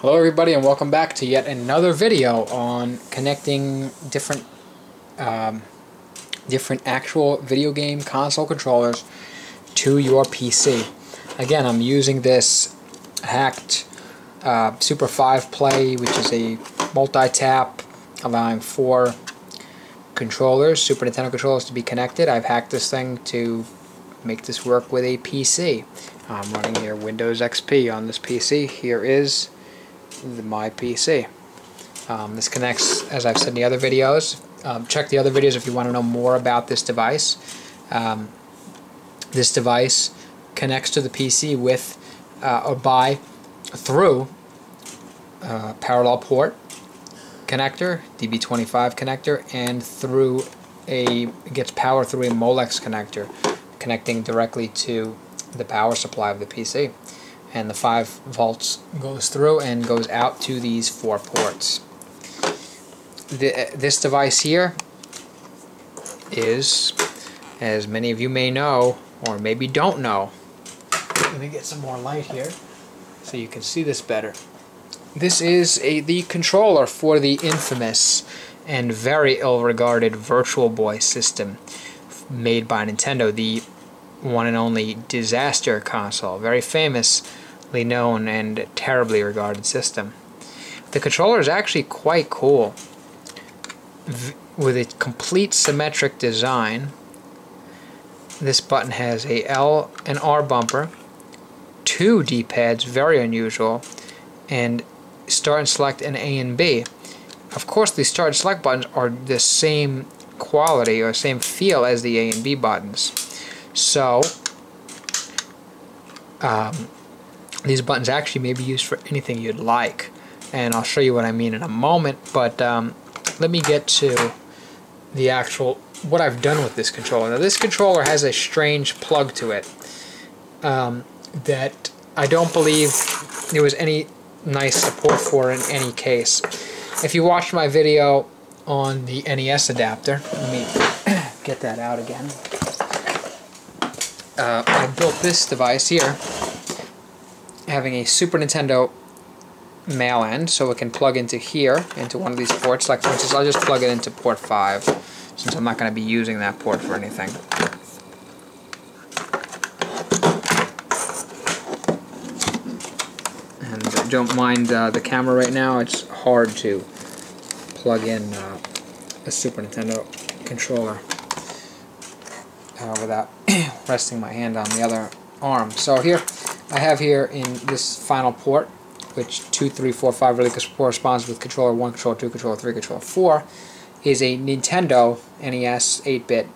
Hello everybody and welcome back to yet another video on connecting different actual video game console controllers to your PC. Again, I'm using this hacked Super 5 Play, which is a multi-tap allowing 4 controllers, Super Nintendo controllers, to be connected. I've hacked this thing to make this work with a PC. I'm running here Windows XP on this PC. Here is my PC. This connects, as I've said in the other videos. Check the other videos if you want to know more about this device. This device connects to the PC with through parallel port connector, DB25 connector, and through it gets power through a Molex connector connecting directly to the power supply of the PC. And the 5 volts goes through and goes out to these 4 ports. This device here is, as many of you may know, or maybe don't know, let me get some more light here so you can see this better. This is the controller for the infamous and very ill-regarded Virtual Boy system made by Nintendo, the one and only disaster console, very famously known and terribly regarded system. The controller is actually quite cool, with a complete symmetric design. This button has a L and R bumper, 2 D-pads, very unusual, and start and select an A and B. Of course, the start and select buttons are the same quality or same feel as the A and B buttons. So, these buttons actually may be used for anything you'd like, and I'll show you what I mean in a moment. But let me get to the actual what I've done with this controller. Now, this controller has a strange plug to it that I don't believe there was any nice support for in any case. If you watched my video on the NES adapter, let me get that out again. I built this device here, having a Super Nintendo male end, so it can plug into here, into one of these ports. Like, for instance, I'll just plug it into port 5, since I'm not going to be using that port for anything. And don't mind the camera right now. It's hard to plug in a Super Nintendo controller without resting my hand on the other arm. So here, I have here in this final port, which 2, 3, 4, 5 really corresponds with controller 1, controller 2, controller 3, controller 4, is a Nintendo NES 8-bit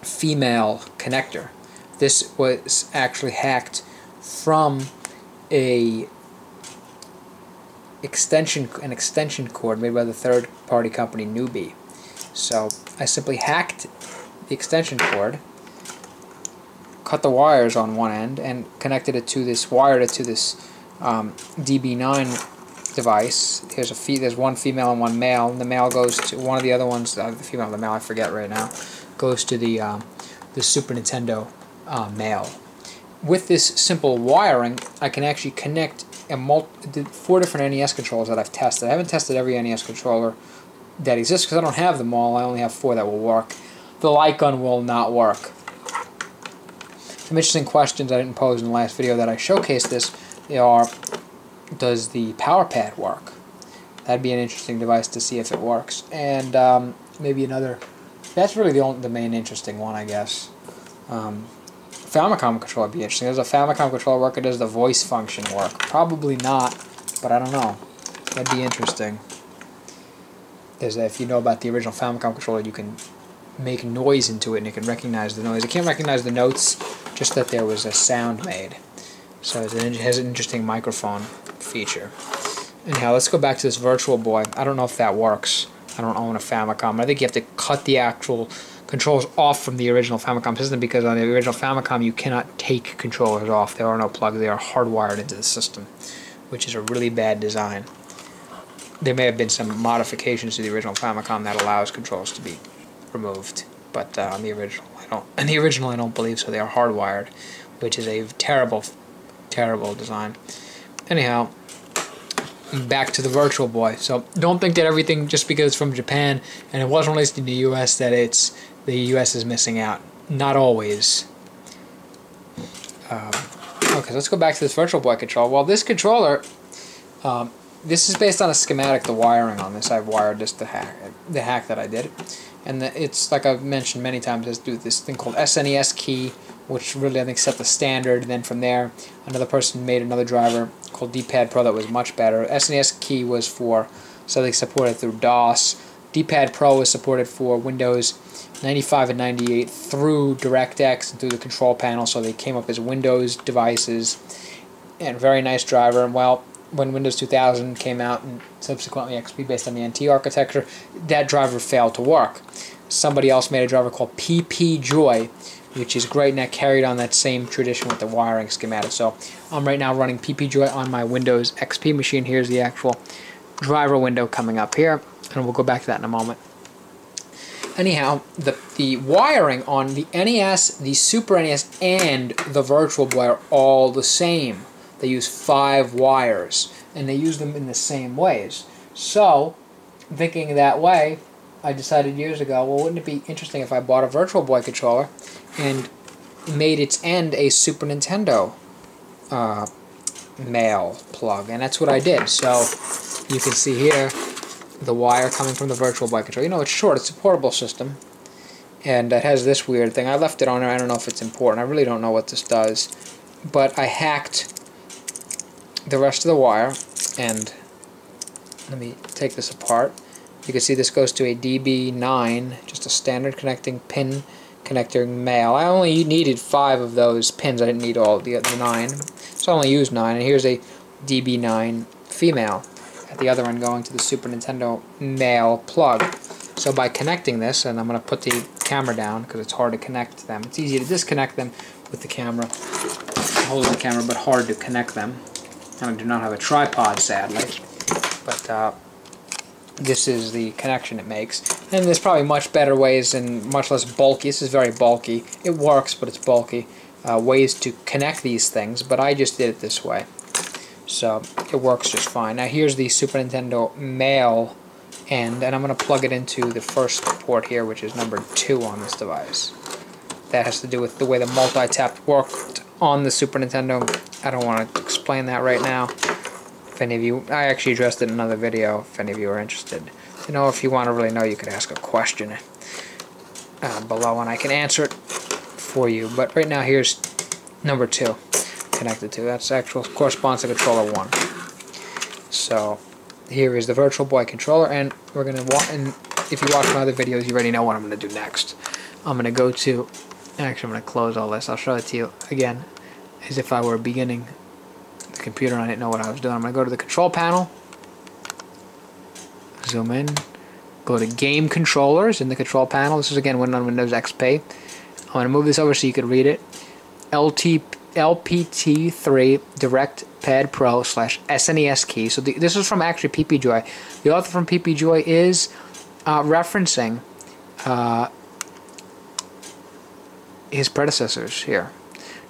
female connector. This was actually hacked from an extension cord made by the third-party company Newbie. So I simply hacked the extension cord, cut the wires on one end, and connected it to this, wired it to this DB9 device. There's one female and one male, and the male goes to one of the other ones. The female and the male, I forget right now, goes to the Super Nintendo male. With this simple wiring, I can actually connect 4 different NES controllers that I've tested. I haven't tested every NES controller that exists because I don't have them all. I only have 4 that will work. The light gun will not work. Some interesting questions I didn't pose in the last video that I showcased this are, does the power pad work? That'd be an interesting device to see if it works. And maybe another, that's really the main interesting one, I guess. Famicom controller would be interesting. Does a Famicom controller work, or does the voice function work? Probably not, but I don't know. That'd be interesting. If you know about the original Famicom controller, you can make noise into it and it can recognize the noise. It can't recognize the notes, just that there was a sound made. So it has an interesting microphone feature. Anyhow, let's go back to this Virtual Boy. I don't know if that works. I don't own a Famicom. I think you have to cut the actual controls off from the original Famicom system, because on the original Famicom you cannot take controllers off. There are no plugs. They are hardwired into the system, which is a really bad design. There may have been some modifications to the original Famicom that allows controls to be removed, but on the original, I don't believe so. They are hardwired, which is a terrible Terrible design. Anyhow, back to the Virtual Boy. So don't think that everything, just because it's from Japan and it wasn't released in the US, that the US is missing out. Not always. Okay, so let's go back to this Virtual Boy controller. Well, this controller, this is based on a schematic, the wiring on this. I've wired this, the hack that I did. And it's, like I've mentioned many times, has to do with this thing called SNES key, which really, I think, set the standard. And then from there, another person made another driver called D-Pad Pro that was much better. SNES key was for something supported through DOS. D-Pad Pro was supported for Windows 95 and 98 through DirectX and through the control panel, so they came up as Windows devices. And very nice driver. And well, when Windows 2000 came out and subsequently XP based on the NT architecture, that driver failed to work. Somebody else made a driver called PPJoy, which is great, and that carried on that same tradition with the wiring schematic. So I'm right now running PPJoy on my Windows XP machine. Here's the actual driver window coming up here, and we'll go back to that in a moment. Anyhow, the wiring on the NES, the Super NES, and the Virtual Boy are all the same. They use 5 wires, and they use them in the same ways. So, thinking that way, I decided years ago, well, wouldn't it be interesting if I bought a Virtual Boy controller and made its end a Super Nintendo male plug? And that's what I did. So, you can see here the wire coming from the Virtual Boy controller. You know, it's short, it's a portable system, and it has this weird thing. I left it on there, I don't know if it's important, I really don't know what this does, but I hacked the rest of the wire, and let me take this apart. You can see this goes to a DB9, just a standard connecting pin connector male. I only needed 5 of those pins, I didn't need all the other 9, so I only used 9, and here's a DB9 female at the other end going to the Super Nintendo male plug. So by connecting this, and I'm going to put the camera down because it's hard to connect them. It's easy to disconnect them with the camera, holding the camera, but hard to connect them. I do not have a tripod, sadly, but this is the connection it makes. And there's probably much better ways and much less bulky. This is very bulky. It works, but it's bulky. Ways to connect these things, but I just did it this way. So it works just fine. Now here's the Super Nintendo male end, and I'm going to plug it into the first port here, which is number 2 on this device. That has to do with the way the multi-tap worked on the Super Nintendo. I don't want to explain that right now. If any of you, I actually addressed it in another video, if any of you are interested. You know, if you want to really know, you could ask a question below and I can answer it for you. But right now, here's number 2 connected to. That's actual corresponds to controller 1. So here is the Virtual Boy controller, and we're going to and if you watch my other videos, you already know what I'm going to do next. I'm going to go to, actually I'm going to close all this. I'll show it to you again as if I were beginning the computer and I didn't know what I was doing. I'm going to go to the control panel, zoom in, go to game controllers in the control panel. This is again on Windows XP. I'm going to move this over so you can read it. LPT3 DirectPad Pro / SNES key. So this is from actually PPJoy. The author from PPJoy is referencing his predecessors here.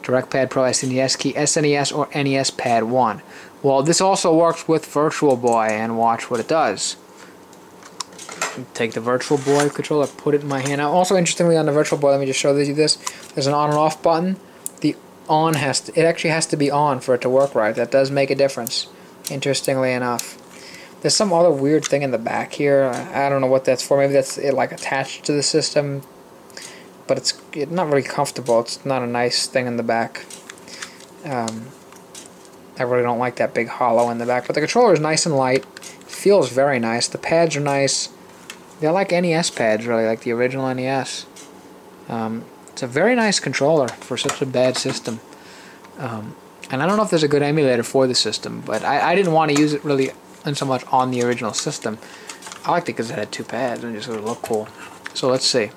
DirectPad Pro SNES key, SNES or NES Pad 1. Well, this also works with Virtual Boy, and watch what it does. Take the Virtual Boy controller, put it in my hand. Now, also interestingly on the Virtual Boy, let me just show you this. There's an on and off button. The on it actually has to be on for it to work right. That does make a difference, interestingly enough. There's some other weird thing in the back here. I don't know what that's for. Maybe that's it, like attached to the system, but it's not really comfortable. It's not a nice thing in the back. I really don't like that big hollow in the back, but the controller is nice and light. Feels very nice. The pads are nice. They're like NES pads, really, like the original NES. It's a very nice controller for such a bad system. And I don't know if there's a good emulator for the system, but I didn't want to use it really so much on the original system. I liked it because it had 2 pads and it just would look cool. So let's see.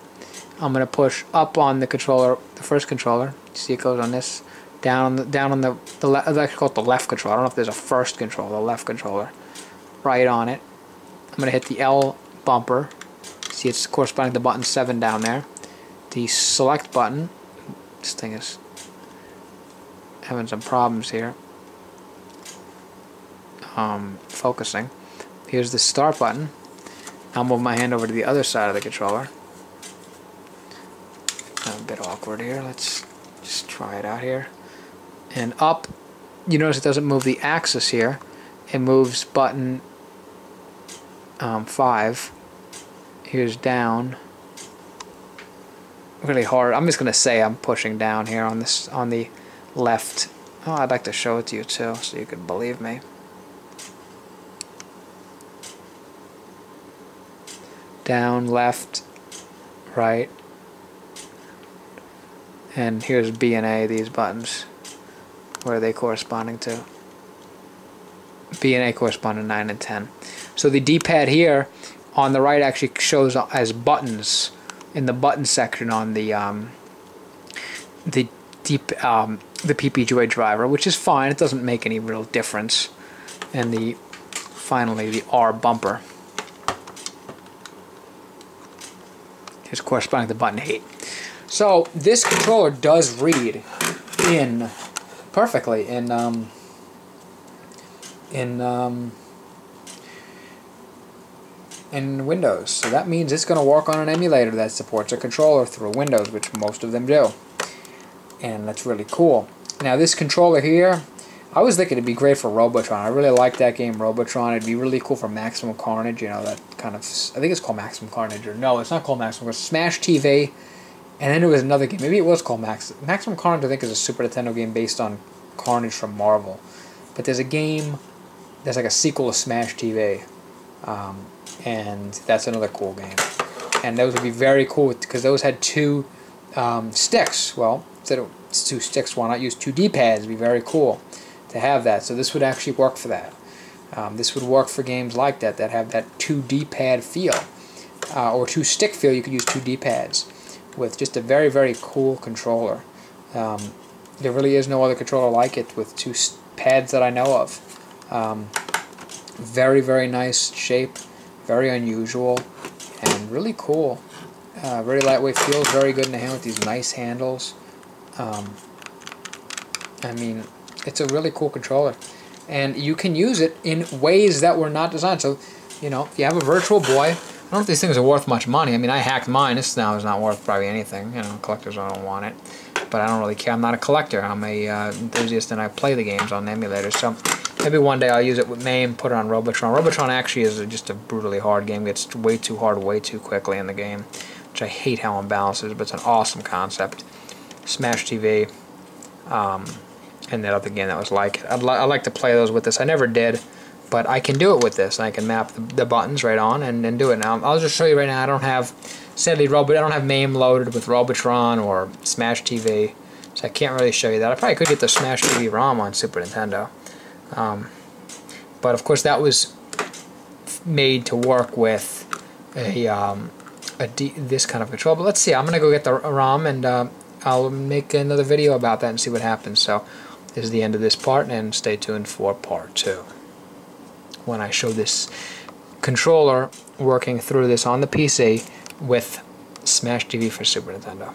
I'm going to push up on the controller, the first controller. You see it goes on this, down on the I call it the left controller. I don't know if there's a first controller, the left controller. Right on it. I'm going to hit the L bumper. See, it's corresponding to button 7 down there. The select button. This thing is having some problems here focusing. Here's the start button. I'll move my hand over to the other side of the controller. A bit awkward here. Let's just try it out here. And up, you notice it doesn't move the axis here. It moves button 5. Here's down. Really hard. I'm just gonna say I'm pushing down here on this, on the left. Oh, I'd like to show it to you too, so you can believe me. Down, left, right, and here's B and A, these buttons. Where are they corresponding to? B and A correspond to 9 and 10. So the D-pad here on the right actually shows as buttons in the button section on the PPGA driver, which is fine. It doesn't make any real difference. And finally the R bumper is corresponding to button 8. So this controller does read perfectly in Windows. So that means it's going to work on an emulator that supports a controller through Windows, which most of them do. And that's really cool. Now this controller here, I was thinking it'd be great for Robotron. I really like that game, Robotron. It'd be really cool for Maximum Carnage, you know, that kind of, I think it's called Maximum Carnage, or no, it's not called Maximum Carnage, Smash TV, and then there was another game, maybe it was called Maximum Carnage, I think is a Super Nintendo game based on Carnage from Marvel. But there's a game that's like a sequel to Smash TV, and that's another cool game. And those would be very cool, because those had 2 sticks. Well, instead of 2 sticks, why not use 2 D-pads? It'd be very cool to have that. So this would actually work for that. This would work for games like that have that 2 D-pad feel, or 2 stick feel. You could use 2 D-pads with just a very, very cool controller. There really is no other controller like it with 2 pads that I know of. Very, very nice shape, very unusual, and really cool. Very lightweight, feels very good in the hand with these nice handles. I mean, it's a really cool controller, and you can use it in ways that were not designed. So, you know, if you have a Virtual Boy, I don't know if these things are worth much money. I mean, I hacked mine. This now is not worth probably anything. You know, collectors don't want it, but I don't really care. I'm not a collector. I'm a enthusiast, and I play the games on the emulators. So maybe one day I'll use it with MAME, put it on Robotron. Robotron actually is just a brutally hard game. It gets way too hard way too quickly in the game, which I hate how unbalanced it is, but it's an awesome concept. Smash TV. And that other game that was like it. I'd like to play those with this. I never did, but I can do it with this. And I can map the buttons right on and do it. Now, I'll just show you right now. I don't have, sadly, I don't have MAME loaded with Robotron or Smash TV, so I can't really show you that. I probably could get the Smash TV ROM on Super Nintendo. But, of course, that was made to work with this kind of control. But let's see. I'm going to go get the ROM, and I'll make another video about that and see what happens. So this is the end of this part, and stay tuned for part 2 when I show this controller working through this on the PC with Smash TV for Super Nintendo.